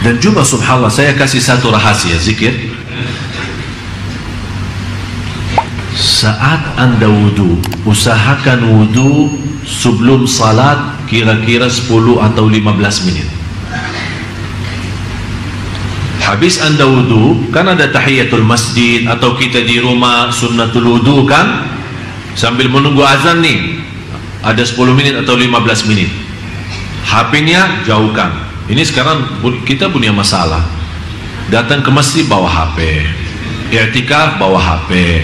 Dan juga subhanallah, saya kasih satu rahasia zikir. Saat anda wudu, usahakan wudu sebelum salat kira-kira 10 atau 15 menit. Habis anda wudu, kan ada tahiyatul masjid, atau kita di rumah sunnatul wudu kan, sambil menunggu azan nih, ada 10 menit atau 15 menit. HP-nya jauhkan. Ini sekarang kita punya masalah. Datang ke masjid bawa HP, i'tikaf bawa HP,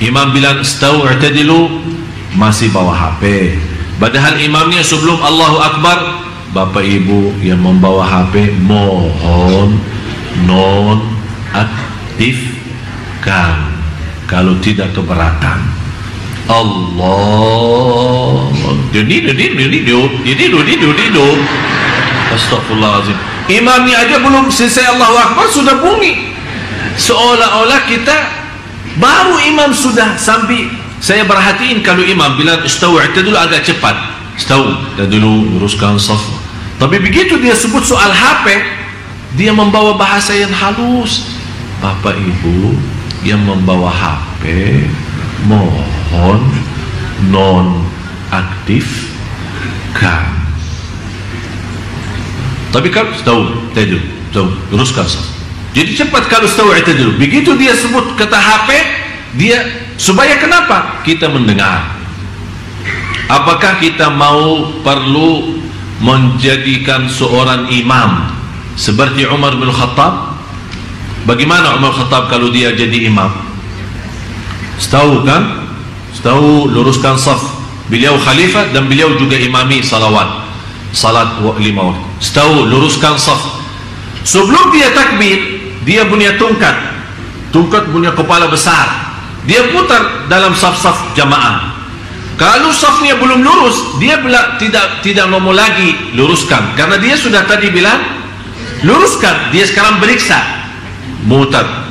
imam bilang istau i'tadilu masih bawa HP, padahal imamnya sebelum Allahu Akbar. Bapak ibu yang membawa HP, mohon non aktifkan, kalau tidak keberatan. Allah astagfirullahaladzim. Imamnya aja belum selesai Allahu Akbar sudah bunyi, seolah-olah kita baru imam sudah sampai. Saya perhatiin kalau imam bilang istawu i'tadil agak cepat, istawu i'tadilu, luruskan saf. Tapi begitu dia sebut soal HP, dia membawa bahasa yang halus. Bapak ibu yang membawa HP, mohon non aktifkan. Tapi kalau tahu tadi, tahu luruskan saf. Jadi cepat kalau tahu itu dulu. Begitu dia sebut kata HP, dia supaya kenapa? Kita mendengar. Apakah kita perlu menjadikan seorang imam seperti Umar bin Khattab? Bagaimana Umar bin Khattab kalau dia jadi imam? Tahu kan? Tahu luruskan saf. Beliau khalifah dan beliau juga imami salat 5 waktu. Tahu luruskan saf. Sebelum dia takbir, dia punya tongkat punya kepala besar, dia putar dalam saf-saf jamaah. Kalau safnya belum lurus, dia tidak ngomong lagi luruskan, karena dia sudah tadi bilang luruskan. Dia sekarang beriksa, mutar,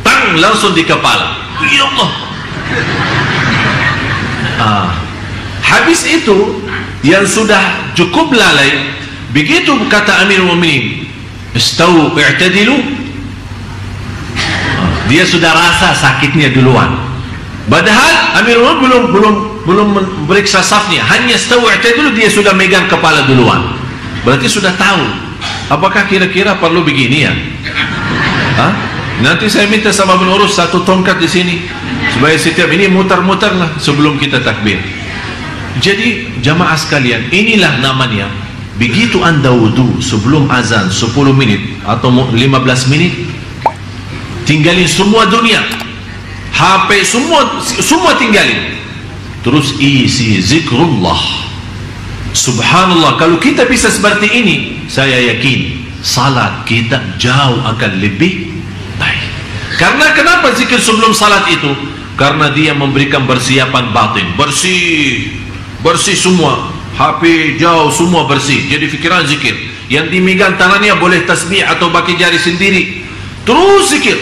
tang, langsung di kepala. Ya Allah. Habis itu yang sudah cukup lalai, begitu kata Amirul Mukminin istawu i'tadilu, dia sudah rasa sakitnya duluan. Padahal Amirul Mukminin belum memeriksa safnya, hanya istawu i'tadilu dia sudah megang kepala duluan. Berarti sudah tahu. Apakah kira-kira perlu begini ya? Nanti saya minta sama pengurus satu tongkat di sini, supaya setiap ini mutar-mutarlah sebelum kita takbir. Jadi jamaah sekalian, inilah namanya. Begitu anda wudu sebelum azan 10 menit atau 15 menit, tinggalin semua dunia, HP semua tinggalin, terus isi zikrullah. Subhanallah, kalau kita bisa seperti ini, saya yakin salat kita jauh akan lebih baik. Karena kenapa zikir sebelum salat itu? Karena dia memberikan persiapan batin, bersih semua, HP jauh semua bersih. Jadi fikiran zikir. Yang dimegang tangannya boleh tasbih atau pakai jari sendiri, terus zikir.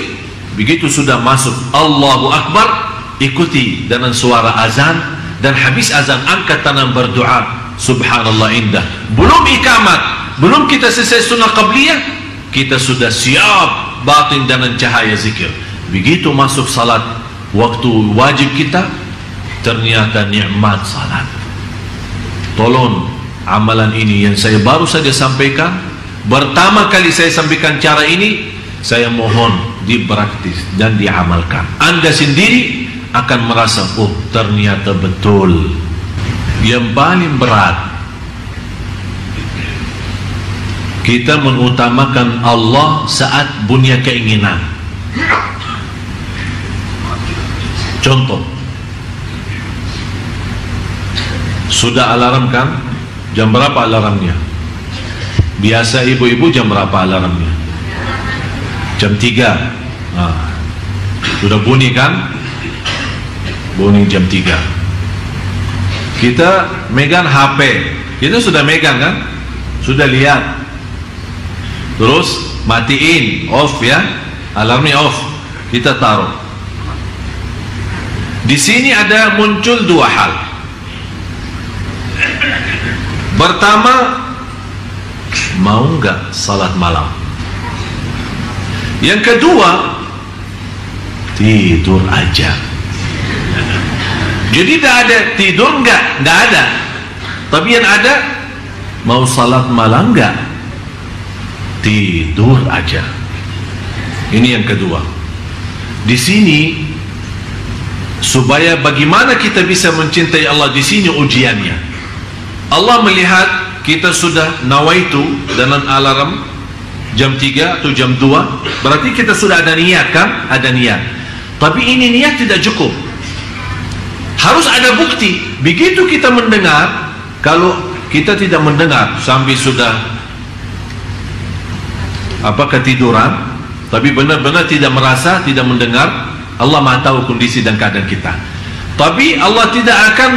Begitu sudah masuk Allahu Akbar, ikuti dengan suara azan, dan habis azan angkat tangan berdoa. Subhanallah indah. Belum ikamat, belum kita selesai sunnah qabliyah, kita sudah siap batin dengan cahaya zikir. Begitu masuk salat, waktu wajib kita, ternyata nikmat salat. Tolong amalan ini yang saya baru saja sampaikan, pertama kali saya sampaikan cara ini, saya mohon dipraktis dan diamalkan. Anda sendiri akan merasa, oh ternyata betul. Yang paling berat, kita mengutamakan Allah saat punya keinginan. Contoh, sudah alarm kan? Jam berapa alarmnya? Biasa ibu-ibu jam berapa alarmnya? Jam 3. Sudah bunyi kan? Bunyi jam 3. Kita megang HP, kita sudah megang kan? Sudah lihat. Terus matiin, off ya, alarmnya off, kita taruh. Di sini ada muncul dua hal. Pertama, mau nggak salat malam? Yang kedua, tidur aja. Jadi tidak ada tidur, enggak ada. Tapi yang ada, mau salat malam enggak, tidur aja. Ini yang kedua. Di sini, supaya bagaimana kita bisa mencintai Allah, di sini ujiannya. Allah melihat kita sudah nawaitu dengan alarm jam 3 atau jam 2, berarti kita sudah ada niat kan? Ada niat. Tapi ini niat tidak cukup, harus ada bukti. Begitu kita mendengar, kalau kita tidak mendengar sampai sudah ketiduran, tapi benar-benar tidak merasa, tidak mendengar, Allah Maha tahu kondisi dan keadaan kita. Tapi Allah tidak akan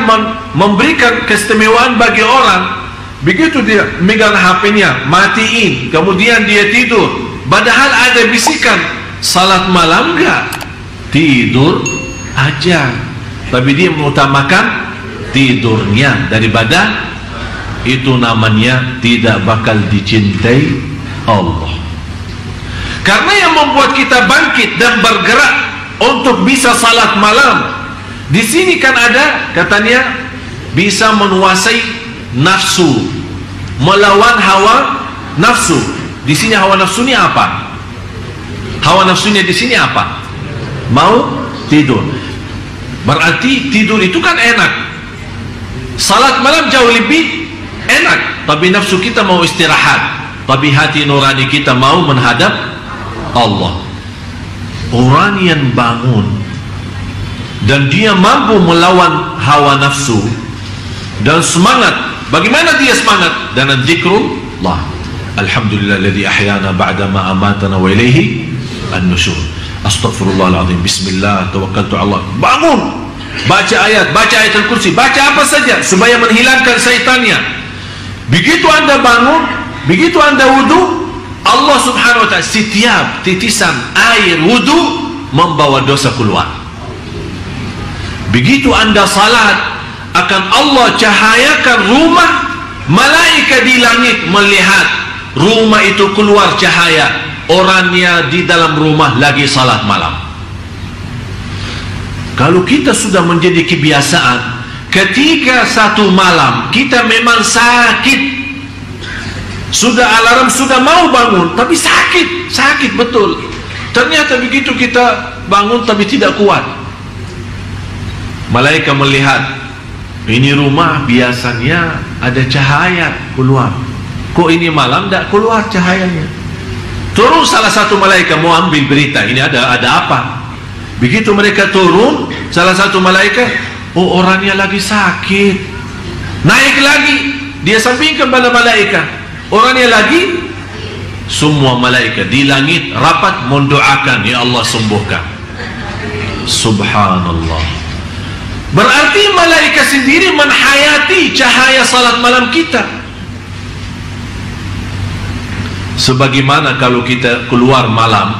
memberikan keistimewaan bagi orang. Begitu dia megang HP-nya, matiin, kemudian dia tidur, padahal ada bisikan, salat malam enggak, tidur aja. Tapi dia mengutamakan tidurnya daripada itu, namanya tidak bakal dicintai Allah. Karena yang membuat kita bangkit dan bergerak untuk bisa salat malam, di sini kan ada katanya bisa menguasai nafsu, melawan hawa nafsu. Di sini hawa nafsu ini apa? Hawa nafsunya di sini apa? Mau tidur. Berarti tidur itu kan enak. Salat malam jauh lebih enak. Tapi nafsu kita mau istirahat. Tapi hati nurani kita mau menghadap Allah. Orang yang bangun dan dia mampu melawan hawa nafsu dan semangat, bagaimana dia semangat? Dengan zikrullah. Alhamdulillahilladzi ahyana ba'da ma amatana wa ilaihi an-nusyur. Astaghfirullahaladzim, bismillah, tawakkaltu Allah. Bangun, baca ayat al-kursi, baca apa saja supaya menghilangkan syaitannya. Begitu anda bangun, begitu anda wudu, Allah subhanahu wa ta'ala setiap titisan air wudu membawa dosa keluar. Begitu anda salat, akan Allah cahayakan rumah, malaikat di langit melihat rumah itu keluar cahaya, orangnya di dalam rumah lagi salat malam. Kalau kita sudah menjadi kebiasaan, ketika satu malam kita memang sakit, sudah alarm sudah mau bangun, tapi sakit betul. Ternyata begitu kita bangun tapi tidak kuat, malaikat melihat ini rumah biasanya ada cahaya keluar, kok ini malam tidak keluar cahayanya. Turun salah satu malaikat mau ambil berita, ini ada apa. Begitu mereka turun, salah satu malaikat, oh orangnya lagi sakit. Naik lagi, dia sampingkan pada malaikat, orangnya lagi. Semua malaikat di langit rapat mendoakan, ya Allah sembuhkan. Subhanallah. Berarti malaikat sendiri menhayati cahaya salat malam kita. Sebagaimana kalau kita keluar malam,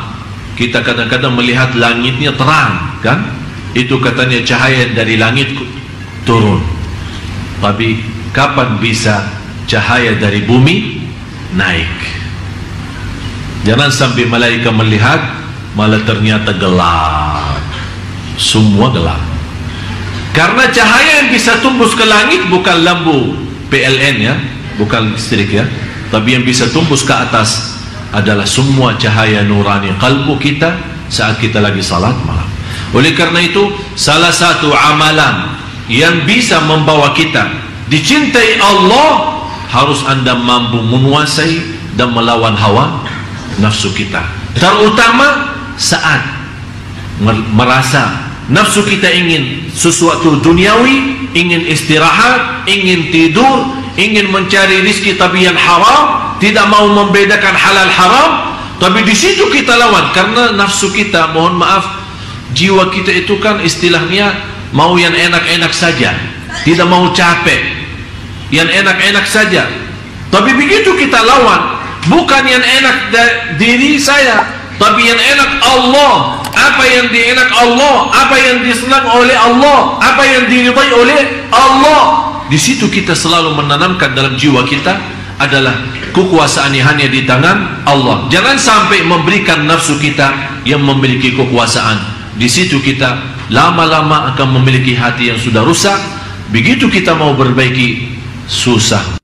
kita kadang-kadang melihat langitnya terang, kan? Itu katanya cahaya dari langit turun. Tapi kapan bisa cahaya dari bumi naik? Jangan sampai malaikat melihat malah ternyata gelap, semua gelap. Karena cahaya yang bisa tembus ke langit bukan lampu PLN ya, bukan listrik ya, tapi yang bisa tembus ke atas adalah semua cahaya nurani kalbu kita saat kita lagi salat malam. Oleh karena itu, salah satu amalan yang bisa membawa kita dicintai Allah, harus anda mampu menguasai dan melawan hawa nafsu kita. Terutama saat merasa nafsu kita ingin sesuatu duniawi, ingin istirahat, ingin tidur, ingin mencari rizki tapi yang haram, tidak mau membedakan halal haram. Tapi di situ kita lawan, karena nafsu kita, mohon maaf, jiwa kita itu kan istilahnya mau yang enak-enak saja, tidak mau capek, yang enak-enak saja. Tapi begitu kita lawan, bukan yang enak diri saya, tapi yang enak Allah. Apa yang dienak Allah, apa yang disenang oleh Allah, apa yang diridai oleh Allah. Di situ kita selalu menanamkan dalam jiwa kita adalah kekuasaan hanya di tangan Allah. Jangan sampai memberikan nafsu kita yang memiliki kekuasaan. Di situ kita lama-lama akan memiliki hati yang sudah rusak. Begitu kita mau perbaiki, susah.